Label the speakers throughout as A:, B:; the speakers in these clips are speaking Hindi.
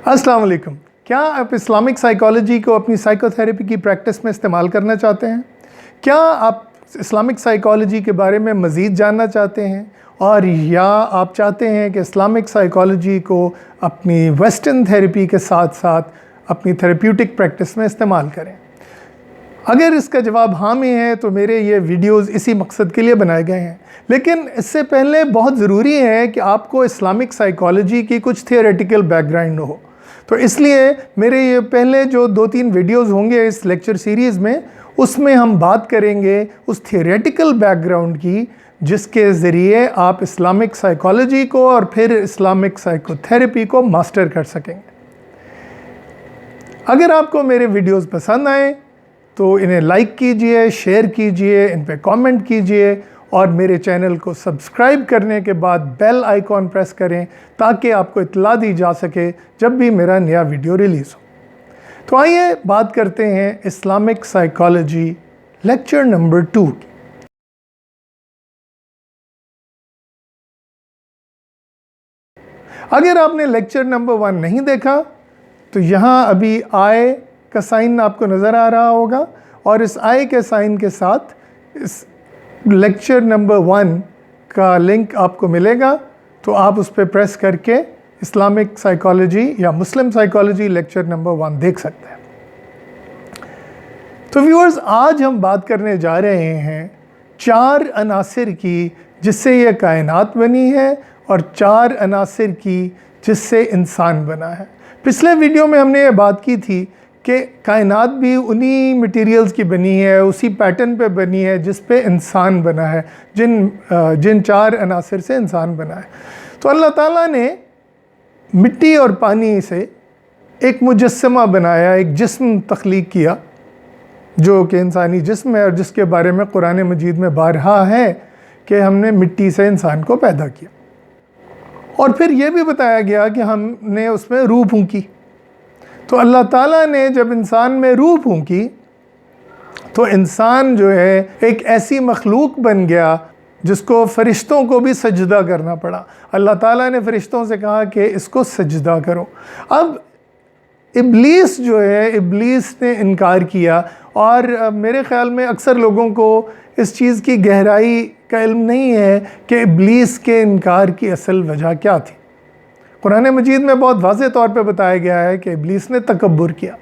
A: अस्सलाम वालेकुम। क्या आप इस्लामिक साइकोलॉजी को अपनी साइकोथेरेपी की प्रैक्टिस में इस्तेमाल करना चाहते हैं? क्या आप इस्लामिक साइकोलॉजी के बारे में मज़ीद जानना चाहते हैं, और या आप चाहते हैं कि इस्लामिक साइकोलॉजी को अपनी वेस्टर्न थेरेपी के साथ साथ अपनी थेरेप्यूटिक प्रैक्टिस में इस्तेमाल करें? अगर इसका जवाब हाँ में है तो मेरे ये वीडियोस इसी मकसद के लिए बनाए गए हैं। लेकिन इससे पहले बहुत ज़रूरी है कि आपको इस्लामिक साइकोलॉजी की कुछ थियोरेटिकल बैकग्राउंड हो। तो इसलिए मेरे ये पहले जो 2-3 वीडियोस होंगे इस लेक्चर सीरीज़ में, उसमें हम बात करेंगे उस थियोरेटिकल बैकग्राउंड की जिसके ज़रिए आप इस्लामिक साइकोलॉजी को और फिर इस्लामिक साइकोथेरेपी को मास्टर कर सकेंगे। अगर आपको मेरे वीडियोस पसंद आए तो इन्हें लाइक कीजिए, शेयर कीजिए, इन पे कमेंट कीजिए और मेरे चैनल को सब्सक्राइब करने के बाद बेल आइकॉन प्रेस करें ताकि आपको इत्तला दी जा सके जब भी मेरा नया वीडियो रिलीज़ हो। तो आइए बात करते हैं इस्लामिक साइकोलॉजी लेक्चर नंबर 2 की। अगर आपने लेक्चर नंबर 1 नहीं देखा तो यहाँ अभी आई का साइन आपको नज़र आ रहा होगा, और इस आई के साइन के साथ इस लेक्चर नंबर 1 का लिंक आपको मिलेगा। तो आप उस पर प्रेस करके इस्लामिक साइकोलॉजी या मुस्लिम साइकोलॉजी लेक्चर नंबर 1 देख सकते हैं। तो व्यूअर्स, आज हम बात करने जा रहे हैं 4 अनासिर की जिससे ये कायनात बनी है और 4 अनासिर की जिससे इंसान बना है। पिछले वीडियो में हमने ये बात की थी कि कायनात भी उन्हीं मटेरियल्स की बनी है, उसी पैटर्न पे बनी है जिस पे इंसान बना है, जिन 4 अनासिर से इंसान बना है। तो अल्लाह ताला ने मिट्टी और पानी से एक मुजस्समा बनाया, एक जिस्म तख्लीक किया जो कि इंसानी जिस्म है, और जिसके बारे में कुरान मजीद में बारहा है कि हमने मिट्टी से इंसान को पैदा किया। और फिर यह भी बताया गया कि हमने उसमें रूह फूंकी। तो अल्लाह ताला ने जब इंसान में रूह फूंकी तो इंसान जो है एक ऐसी मखलूक बन गया जिसको फ़रिश्तों को भी सजदा करना पड़ा। अल्लाह ताला ने फ़रिश्तों से कहा कि इसको सजदा करो। अब इब्लीस जो है, इब्लीस ने इनकार किया, और मेरे ख़्याल में अक्सर लोगों को इस चीज़ की गहराई का इल्म नहीं है कि इब्लीस के इनकार की असल वजह क्या थी। कुरान मजीद में बहुत वाज़ेह तौर पे बताया गया है कि इब्लीस ने तकब्बुर किया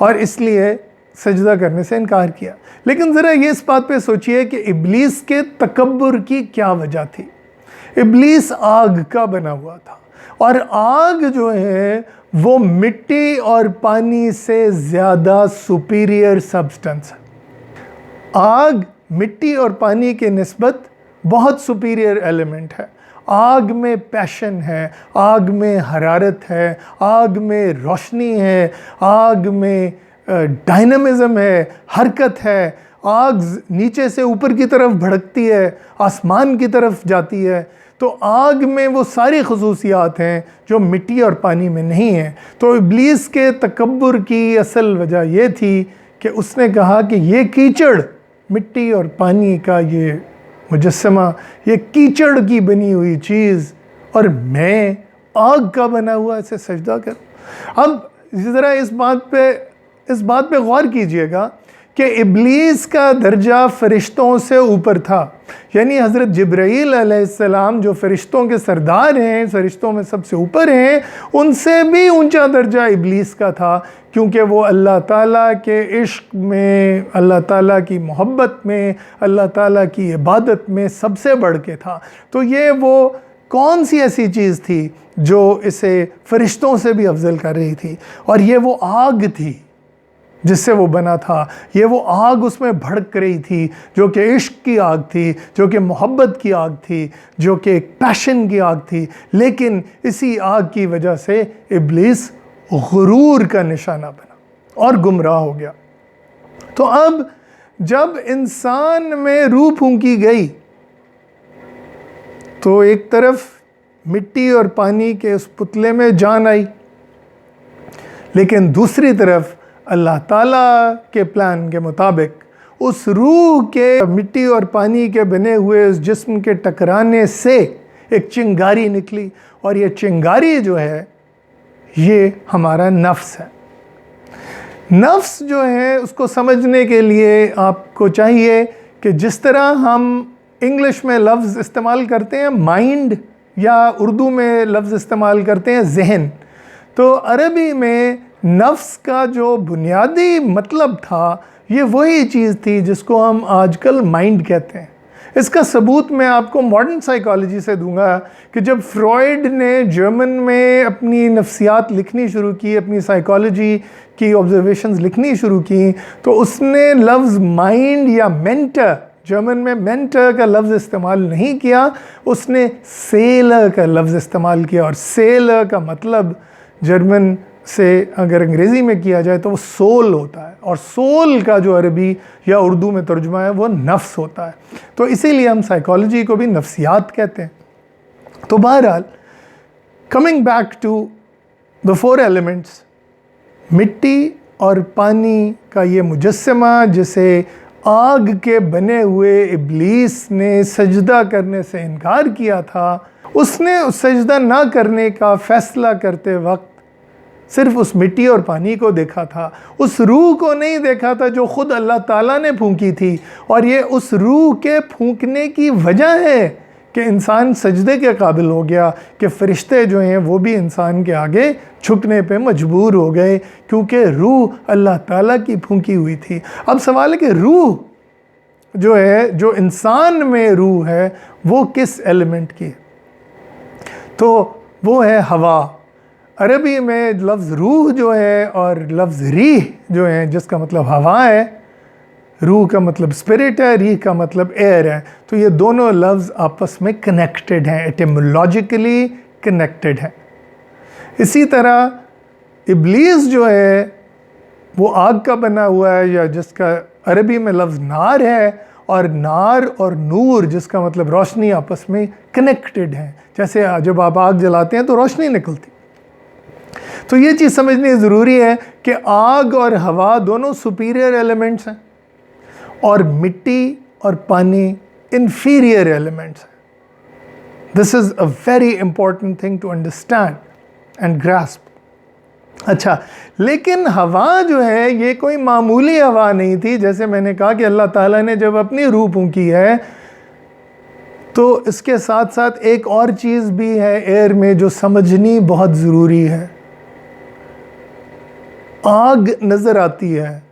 A: और इसलिए सजदा करने से इनकार किया। लेकिन ज़रा ये इस बात पे सोचिए कि इब्लीस के तकब्बुर की क्या वजह थी। इब्लीस आग का बना हुआ था, और आग जो है वो मिट्टी और पानी से ज़्यादा सुपीरियर सब्सटेंस है। आग मिट्टी और पानी के निस्बत बहुत सुपीरियर एलिमेंट है। आग में पैशन है, आग में हरारत है, आग में रोशनी है, आग में डायनामिज़म है, हरकत है। आग नीचे से ऊपर की तरफ भड़कती है, आसमान की तरफ जाती है। तो आग में वो सारी खसूसियात हैं जो मिट्टी और पानी में नहीं हैं। तो इब्लीस के तकब्बुर की असल वजह ये थी कि उसने कहा कि ये कीचड़, मिट्टी और पानी का ये मुजस्समा, ये कीचड़ की बनी हुई चीज़, और मैं आग का बना हुआ इसे सजदा करूं। अब ज़रा इस बात पे गौर कीजिएगा कि इब्लीस का दर्जा फ़रिश्तों से ऊपर था। यानी हज़रत जिब्राईल अलैहिस्सलाम जो फ़रिश्तों के सरदार हैं, फ़रिश्तों में सबसे ऊपर हैं, उनसे भी ऊंचा दर्जा इब्लीस का था, क्योंकि वो अल्लाह ताला के इश्क में, अल्लाह ताला की मोहब्बत में, अल्लाह ताला की इबादत में सबसे बढ़ के था। तो ये वो कौन सी ऐसी चीज़ थी जो इसे फ़रिश्तों से भी अफजल कर रही थी? और ये वो आग थी जिससे वो बना था। ये वो आग उसमें भड़क रही थी जो कि इश्क की आग थी, जो कि मोहब्बत की आग थी, जो कि एक पैशन की आग थी। लेकिन इसी आग की वजह से इब्लीस गुरूर का निशाना बना और गुमराह हो गया। तो अब जब इंसान में रूह फूंकी गई तो एक तरफ मिट्टी और पानी के उस पुतले में जान आई, लेकिन दूसरी तरफ अल्लाह ताला के प्लान के मुताबिक उस रूह के मिट्टी और पानी के बने हुए उस जिस्म के टकराने से एक चिंगारी निकली, और ये चिंगारी जो है ये हमारा नफ्स है। नफ्स जो है उसको समझने के लिए आपको चाहिए कि जिस तरह हम इंग्लिश में लफ्ज़ इस्तेमाल करते हैं माइंड, या उर्दू में लफ्ज़ इस्तेमाल करते हैं जहन, तो अरबी में नफ्स का जो बुनियादी मतलब था ये वही चीज़ थी जिसको हम आजकल माइंड कहते हैं। इसका सबूत मैं आपको मॉडर्न साइकोलॉजी से दूंगा कि जब फ्रॉइड ने जर्मन में अपनी नफ्सियात लिखनी शुरू की, अपनी साइकोलॉजी की ऑब्जर्वेशंस लिखनी शुरू की, तो उसने लफ्ज़ माइंड या मेंटर, जर्मन में मेंटर का लफ्ज़ इस्तेमाल नहीं किया, उसने सेलर का लफ्ज़ इस्तेमाल किया। और सेलर का मतलब जर्मन से अगर अंग्रेज़ी में किया जाए तो वो सोल होता है, और सोल का जो अरबी या उर्दू में तर्जुमा है वो नफ्स होता है। तो इसीलिए हम साइकोलॉजी को भी नफ्सियात कहते हैं। तो बहरहाल, coming back to the 4 elements, मिट्टी और पानी का ये मुजस्समा जिसे आग के बने हुए इब्लीस ने सजदा करने से इनकार किया था, उसने सजदा ना करने का फ़ैसला करते वक्त सिर्फ उस मिट्टी और पानी को देखा था, उस रूह को नहीं देखा था जो ख़ुद अल्लाह ताला ने फूंकी थी। और ये उस रूह के फूंकने की वजह है कि इंसान सजदे के काबिल हो गया, कि फ़रिश्ते जो हैं वो भी इंसान के आगे झुकने पे मजबूर हो गए, क्योंकि रूह अल्लाह ताला की फूंकी हुई थी। अब सवाल है कि रूह जो है, जो इंसान में रूह है, वो किस एलिमेंट की है? तो वो है हवा। अरबी में लफ्ज़ रूह जो है और लफ्ज़ रीह जो है, जिसका मतलब हवा है, रूह का मतलब स्पिरिट है, रीह का मतलब एयर है, तो ये दोनों लफ्ज़ आपस में कनेक्टेड हैं, एटिमोलॉजिकली कनेक्टेड हैं। इसी तरह इब्लीस जो है वो आग का बना हुआ है, या जिसका अरबी में लफ्ज़ नार है, और नार और नूर जिसका मतलब रोशनी आपस में कनेक्टेड हैं। जैसे जब आप आग जलाते हैं तो रोशनी निकलती। तो ये चीज़ समझनी ज़रूरी है कि आग और हवा दोनों सुपीरियर एलिमेंट्स हैं, और मिट्टी और पानी इन्फीरियर एलिमेंट्स हैं। This is a very important thing to understand and grasp. अच्छा, लेकिन हवा जो है ये कोई मामूली हवा नहीं थी। जैसे मैंने कहा कि अल्लाह ताला ने जब अपनी रूह फूंकी है, तो इसके साथ साथ एक और चीज़ भी है एयर में जो समझनी बहुत ज़रूरी है। आग नज़र आती है,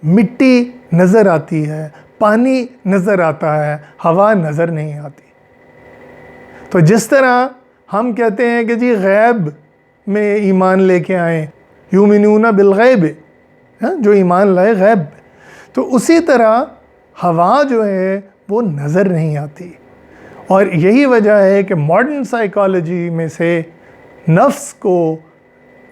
A: मिट्टी नज़र आती है, पानी नज़र आता है, हवा नज़र नहीं आती। तो जिस तरह हम कहते हैं कि जी गैब में ईमान लेके आए, युमिनूना बिलगैब, जो ईमान लाए गैब, तो उसी तरह हवा जो है वो नज़र नहीं आती। और यही वजह है कि मॉडर्न साइकोलॉजी में से नफ्स को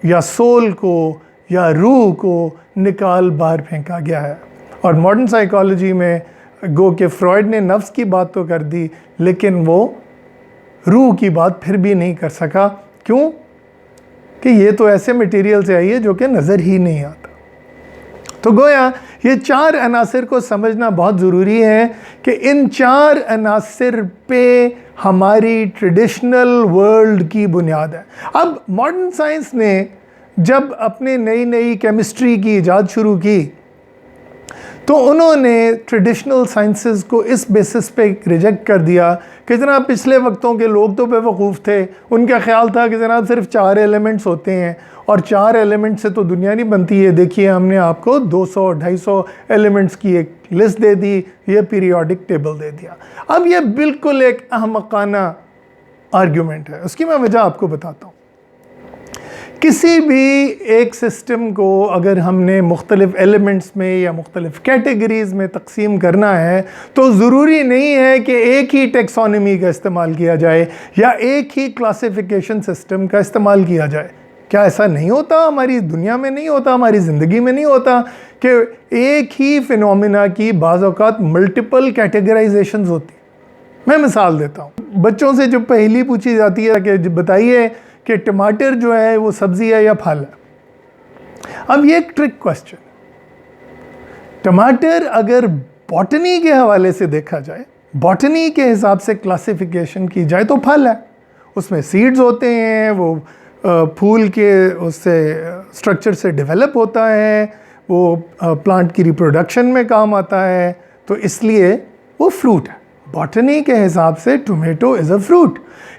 A: या सोल को या रूह को निकाल बाहर फेंका गया है। और मॉडर्न साइकोलॉजी में गो के फ्रॉइड ने नफ्स की बात तो कर दी, लेकिन वो रूह की बात फिर भी नहीं कर सका। क्यों? कि ये तो ऐसे मटेरियल से आई है जो कि नज़र ही नहीं आता। तो गोया ये 4 अनासिर को समझना बहुत ज़रूरी है कि इन 4 अनासिर पे हमारी ट्रेडिशनल वर्ल्ड की बुनियाद है। अब मॉडर्न साइंस ने जब अपने नई नई केमिस्ट्री की इजाद शुरू की, तो उन्होंने ट्रेडिशनल साइंसेस को इस बेसिस पे रिजेक्ट कर दिया कि जनाब पिछले वक्तों के लोग तो बेवकूफ़ थे, उनका ख्याल था कि जनाब सिर्फ 4 एलिमेंट्स होते हैं और 4 एलिमेंट से तो दुनिया नहीं बनती है। देखिए हमने आपको 200-250 एलिमेंट्स की एक लिस्ट दे दी, ये पीरियोडिक टेबल दे दिया। अब ये बिल्कुल एक अहमकाना आर्ग्यूमेंट है। उसकी मैं वजह आपको बताता हूँ। किसी भी एक सिस्टम को अगर हमने मुख्तलिफ़ एलिमेंट्स में या मुख्तलिफ़ कैटेगरीज़ में तकसीम करना है, तो ज़रूरी नहीं है कि एक ही टेक्सोनॉमी का इस्तेमाल किया जाए या एक ही क्लासिफिकेशन सिस्टम का इस्तेमाल किया जाए। क्या ऐसा नहीं होता? हमारी दुनिया में नहीं होता, हमारी ज़िंदगी में नहीं होता कि एक ही फिनोमिना की बाज़ औक़ात मल्टीपल कैटेगराइजेशंस होती। मैं मिसाल देता हूँ। बच्चों से जब पहेली पूछी जाती है कि बताइए कि टमाटर जो है वो सब्ज़ी है या फल है। अब ये एक ट्रिक क्वेश्चन। टमाटर अगर बॉटनी के हवाले से देखा जाए, बॉटनी के हिसाब से क्लासिफिकेशन की जाए तो फल है। उसमें सीड्स होते हैं, वो फूल के उससे स्ट्रक्चर से डेवलप होता है, वो प्लांट की रिप्रोडक्शन में काम आता है, तो इसलिए वो फ्रूट है। बॉटनी के हिसाब से टोमेटो इज़ अ फ्रूट।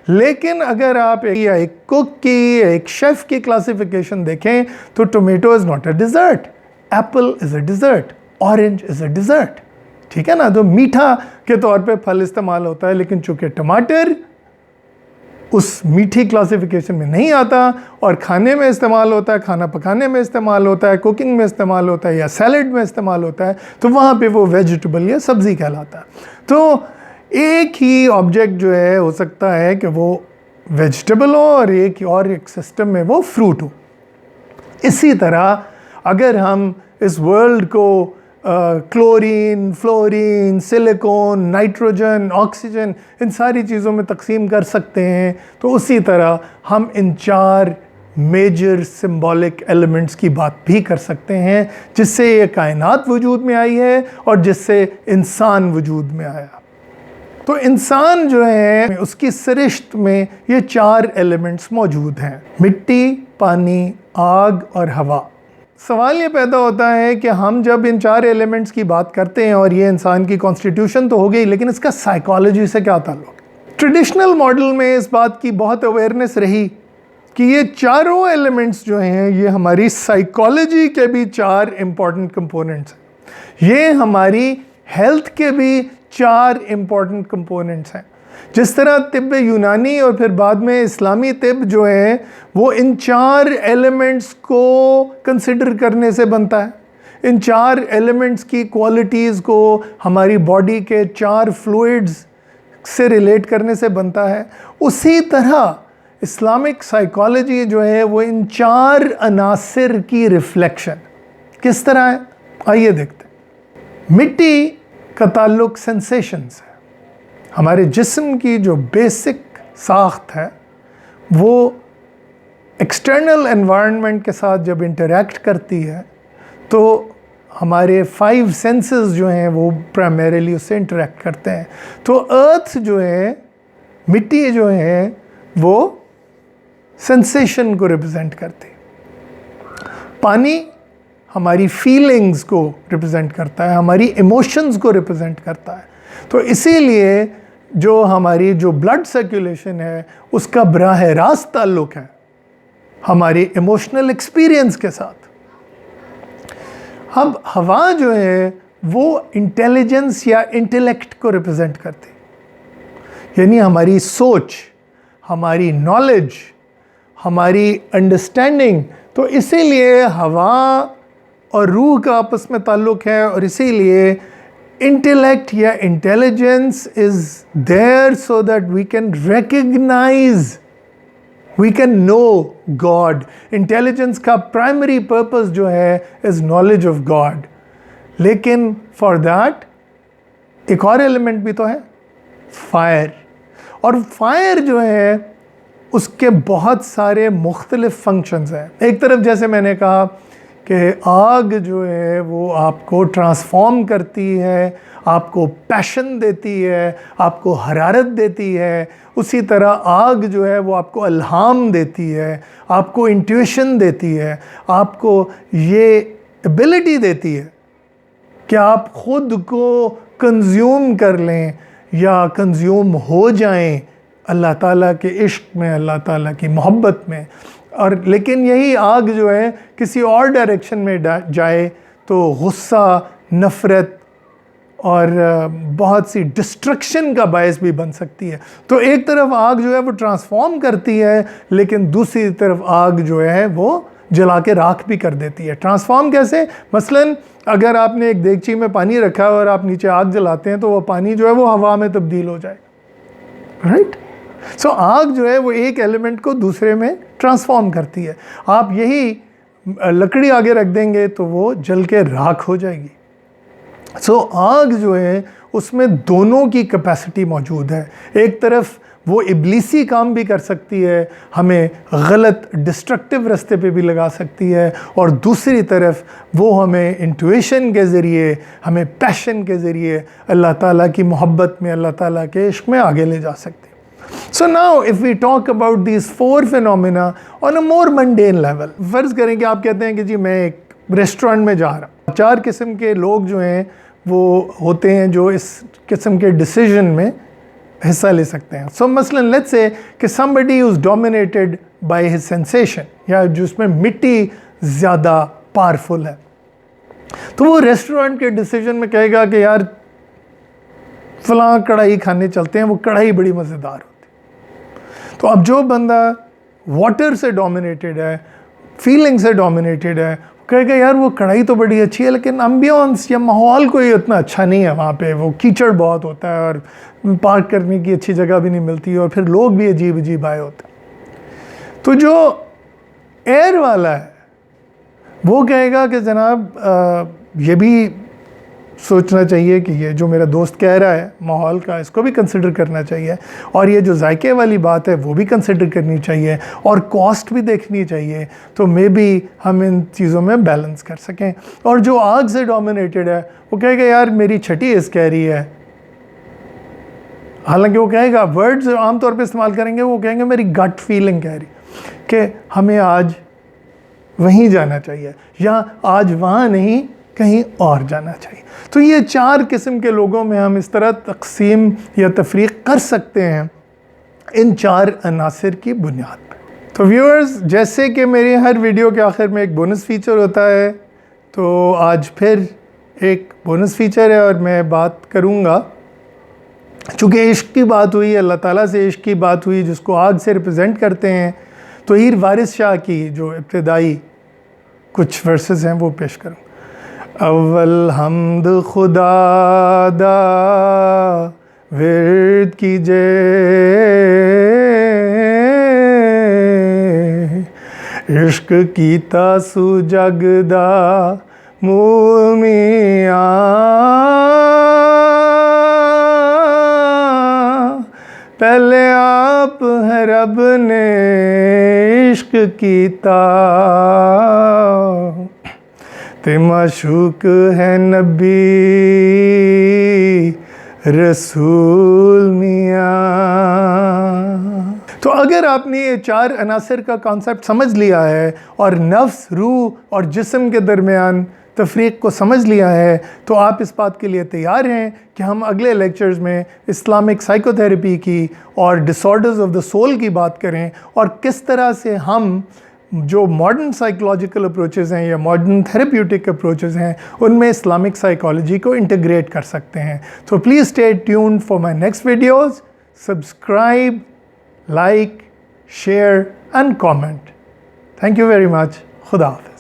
A: लेकिन अगर आप एक कुक की, एक शेफ़ की क्लासिफिकेशन देखें तो tomato is not a dessert, apple is a dessert, orange is a dessert. ठीक है ना। तो मीठा के तौर पे फल इस्तेमाल होता है, लेकिन चूंकि टमाटर उस मीठी क्लासिफिकेशन में नहीं आता और खाने में इस्तेमाल होता है, खाना पकाने में इस्तेमाल होता है, कुकिंग में इस्तेमाल होता है या सैलड में इस्तेमाल होता है, तो वहाँ पे वो वेजिटेबल या सब्ज़ी कहलाता है। तो एक ही ऑब्जेक्ट जो है हो सकता है कि वो वेजिटेबल हो और एक सिस्टम में वो फ्रूट हो। इसी तरह अगर हम इस वर्ल्ड को chlorine, fluorine, silicon, nitrogen, oxygen, इन सारी चीज़ों में तकसीम कर सकते हैं, तो उसी तरह हम इन 4 मेजर सिंबॉलिक एलिमेंट्स की बात भी कर सकते हैं, जिससे ये कायनात वजूद में आई है और जिससे इंसान वजूद में आया। तो इंसान जो है उसकी सरिश्त में ये 4 एलिमेंट्स मौजूद हैं, मिट्टी, पानी, आग और हवा। सवाल ये पैदा होता है कि हम जब इन 4 एलिमेंट्स की बात करते हैं और ये इंसान की कॉन्स्टिट्यूशन तो हो गई, लेकिन इसका साइकोलॉजी से क्या ताल्लुक? ट्रेडिशनल मॉडल में इस बात की बहुत अवेयरनेस रही कि ये चारों एलिमेंट्स जो हैं ये हमारी साइकोलॉजी के भी 4 इम्पॉर्टेंट कंपोनेंट्स हैं। ये हमारी हेल्थ के भी 4 इम्पॉर्टेंट कंपोनेंट्स हैं। जिस तरह तिब्ब यूनानी और फिर बाद में इस्लामी तिब्ब जो है वो इन 4 एलिमेंट्स को कंसिडर करने से बनता है, इन 4 एलिमेंट्स की क्वालिटीज़ को हमारी बॉडी के 4 फ्लूइड्स से रिलेट करने से बनता है। उसी तरह इस्लामिक साइकोलॉजी जो है वो इन 4 अनासिर की रिफ्लेक्शन किस तरह है, आइए देखते हैं। मिट्टी का ताल्लुक सेंसेशन से। हमारे जिस्म की जो बेसिक साख्त है वो एक्सटर्नल एनवायरनमेंट के साथ जब इंटरेक्ट करती है तो हमारे 5 सेंसेस जो हैं वो प्राइमरीली उससे इंटरेक्ट करते हैं। तो अर्थ जो है, मिट्टी जो है, वो सेंसेशन को रिप्रेजेंट करती है। पानी हमारी फीलिंग्स को रिप्रेजेंट करता है, हमारी इमोशंस को रिप्रेजेंट करता है। तो इसीलिए जो हमारी जो ब्लड सर्कुलेशन है उसका बराह रास्त ताल्लुक़ है हमारी इमोशनल एक्सपीरियंस के साथ। अब हवा जो है वो इंटेलिजेंस या इंटेलेक्ट को रिप्रेजेंट करती है, यानी हमारी सोच, हमारी नॉलेज, हमारी अंडरस्टैंडिंग। तो इसीलिए हवा और रूह का आपस में ताल्लुक़ है और इसीलिए intellect या intelligence is there so that we can recognize, we can know God. Intelligence का primary purpose जो है is knowledge of God. लेकिन for that एक और element भी तो है, fire. और fire जो है उसके बहुत सारे मुख्तलिफ functions हैं। एक तरफ जैसे मैंने कहा कि आग जो है वो आपको ट्रांसफॉर्म करती है, आपको पैशन देती है, आपको हरारत देती है। उसी तरह आग जो है वो आपको इल्हाम देती है, आपको इंट्यूशन देती है, आपको ये एबिलिटी देती है कि आप ख़ुद को कंज्यूम कर लें या कंज्यूम हो जाएं अल्लाह ताला के इश्क में, अल्लाह ताला की मोहब्बत में। और लेकिन यही आग जो है किसी और डायरेक्शन में जाए तो गुस्सा, नफ़रत और बहुत सी डिस्ट्रक्शन का बायस भी बन सकती है। तो एक तरफ आग जो है वो ट्रांसफॉर्म करती है, लेकिन दूसरी तरफ आग जो है वो जला के राख भी कर देती है। ट्रांसफॉर्म कैसे? मसलन अगर आपने एक देगची में पानी रखा है और आप नीचे आग जलाते हैं तो वो पानी जो है वो हवा में तब्दील हो जाएगा, राइट? सो आग जो है वो एक एलिमेंट को दूसरे में ट्रांसफॉर्म करती है। आप यही लकड़ी आगे रख देंगे तो वो जल के राख हो जाएगी। सो आग जो है उसमें दोनों की कैपेसिटी मौजूद है। एक तरफ वो इब्लीसी काम भी कर सकती है, हमें गलत डिस्ट्रक्टिव रास्ते पे भी लगा सकती है, और दूसरी तरफ वो हमें इंट्यूशन के ज़रिए, हमें पैशन के ज़रिए अल्लाह ताला की मोहब्बत में, अल्लाह ताला के इश्क में आगे ले जा सकती है। So now if we talk about these 4 phenomena on a more mundane level, फ़र्ज़ करें कि आप कहते हैं कि जी मैं एक रेस्टोरेंट में जा रहा हूँ, 4 किस्म के लोग जो हैं वो होते हैं जो इस किस्म के डिसीजन में हिस्सा ले सकते हैं। सो मसलन लेट्स से कि somebody who's dominated by his sensation, या जिसमें मिट्टी ज़्यादा पावरफुल है, तो वो रेस्टोरेंट के डिसीजन में कहेगा कि यार फलां कढ़ाई खाने चलते हैं, वो कढ़ाई बड़ी मज़ेदार होती है। तो अब जो बंदा वाटर से डोमिनेटेड है, फीलिंग से डोमिनेटेड है, कहेगा यार वो कढ़ाई तो बड़ी अच्छी है लेकिन एम्बियंस या माहौल कोई उतना अच्छा नहीं है वहाँ पे, वो कीचड़ बहुत होता है और पार्क करने की अच्छी जगह भी नहीं मिलती और फिर लोग भी अजीब अजीब आए होते हैं। तो जो एयर वाला है वो कहेगा कि जनाब ये भी सोचना चाहिए कि ये जो मेरा दोस्त कह रहा है माहौल का, इसको भी कंसिडर करना चाहिए, और ये जो जायके वाली बात है वो भी कंसिडर करनी चाहिए, और कॉस्ट भी देखनी चाहिए, तो मे बी हम इन चीज़ों में बैलेंस कर सकें। और जो आग से डोमिनेटेड है वो कहेगा यार मेरी छठी इस कह रही है, हालांकि वो कहेगा वर्ड्स आमतौर पे इस्तेमाल करेंगे, वो कहेंगे मेरी गट फीलिंग कह रही कि हमें आज वहीं जाना चाहिए या आज वहाँ नहीं कहीं और जाना चाहिए। तो ये 4 किस्म के लोगों में हम इस तरह तकसीम या तफरीक कर सकते हैं इन 4 अनासर की बुनियाद पर। तो व्यूअर्स, जैसे कि मेरे हर वीडियो के आखिर में एक बोनस फ़ीचर होता है, तो आज फिर एक बोनस फ़ीचर है और मैं बात करूँगा, चूँकि इश्क की बात हुई, अल्लाह ताला से इश्क की बात हुई जिसको आग से रिप्रेजेंट करते हैं, तो हीर वारिस शाह की जो इब्तिदाई कुछ वर्सेस हैं वो पेश करूँ। अव्वल हम्द खुदा दा विर्द कीजे, इश्क कीता सु जगदा मूल मियां, पहले आप है रब ने इश्क कीता, ते माशूक है नबी रसूल मियां। तो अगर आपने ये 4 अनासर का कॉन्सेप्ट समझ लिया है और नफ्स, रूह और जिस्म के दरमियान तफरीक को समझ लिया है, तो आप इस बात के लिए तैयार हैं कि हम अगले लेक्चर्स में इस्लामिक साइकोथेरेपी की और डिसऑर्डर्स ऑफ द सोल की बात करें, और किस तरह से हम जो मॉडर्न साइकोलॉजिकल अप्रोचेज़ हैं या मॉडर्न थेरेप्यूटिक अप्रोचेज़ हैं उनमें इस्लामिक साइकोलॉजी को इंटीग्रेट कर सकते हैं। तो please stay tuned for my next videos, subscribe, like, share and comment. Thank you very much. खुदा हाफ़िज़।